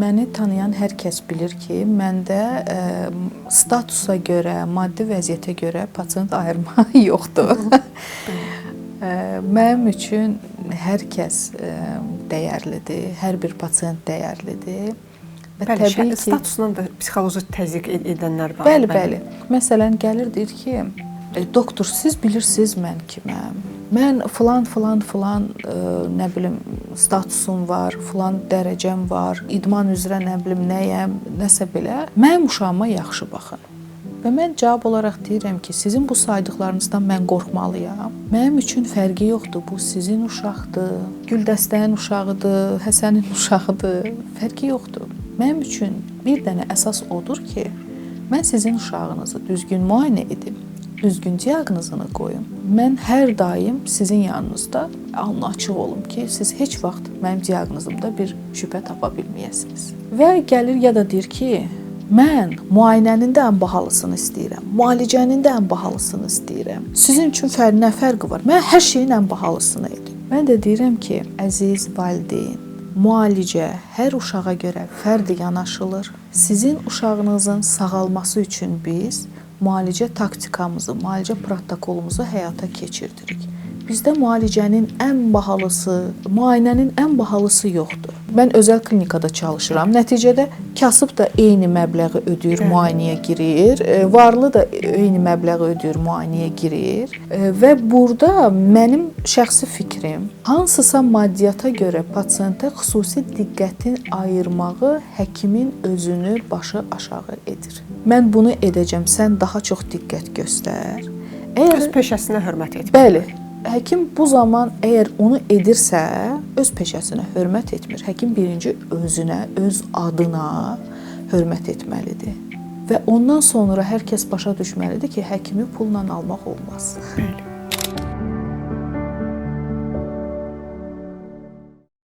Məni tanıyan hər kəs bilir ki, məndə statusa görə, maddi vəziyyətə görə pasiyent ayırma yoxdur. Mənim üçün hər kəs dəyərlidir, hər bir pasiyent dəyərlidir. Bəli, statusla da psixoloji təzyiq edənlər var. Bəli. Məsələn, gəlir deyir ki, doktor, siz bilirsiniz mən kiməm? Mən filan, nə bilim, statusum var, filan dərəcəm var, idman üzrə nə bilim nəyəm, nəsə belə. Mənim uşağıma yaxşı baxın. Və mən cavab olaraq deyirəm ki, sizin bu saydıqlarınızdan mən qorxmalıyam. Mənim üçün fərqi yoxdur, bu sizin uşaqdır, Güldəstənin uşağıdır, Həsənin uşağıdır, fərqi yoxdur. Mənim üçün bir dənə əsas odur ki, mən sizin uşağınızı düzgün müayinə edim, düzgün diaqnozunu qoyum. Mən hər daim sizin yanınızda alnı açıq olum ki, siz heç vaxt mənim diaqnozumda bir şübhə tapa bilməyəsiniz. Və gəlir ya da deyir ki, mən müayinənin də ən bahalısını istəyirəm, müalicənin də ən bahalısını istəyirəm. Sizin üçün nə fərqi var? Mən hər şeyin ən bahalısını edim. Mən də deyirəm ki, əziz valideyn, müalicə hər uşağa görə fərdi yanaşılır. Sizin uşağınızın sağalması üçün biz müalicə taktikamızı, müalicə protokolumuzu həyata keçirdirik. Bizdə müalicənin ən bahalısı, müayinənin ən bahalısı yoxdur. Mən özəl klinikada çalışıram. Nəticədə kasıb da eyni məbləği ödəyir, müayinəyə girir. Varlı da eyni məbləği ödəyir, müayinəyə girir. Və burada mənim şəxsi fikrim, hansısa maddiyyata görə pasiyentə xüsusi diqqətin ayırmağı həkimin özünü başı aşağı edir. Mən bunu edəcəm, sən daha çox diqqət göstər. Öz peşəsinə hörmət etmək. Bəli. Həkim bu zaman əgər onu edirsə, öz peşəsinə hörmət etmir. Həkim birinci özünə, öz adına hörmət etməlidir. Və ondan sonra hər kəs başa düşməlidir ki, həkimi pulla almaq olmaz. Bəli.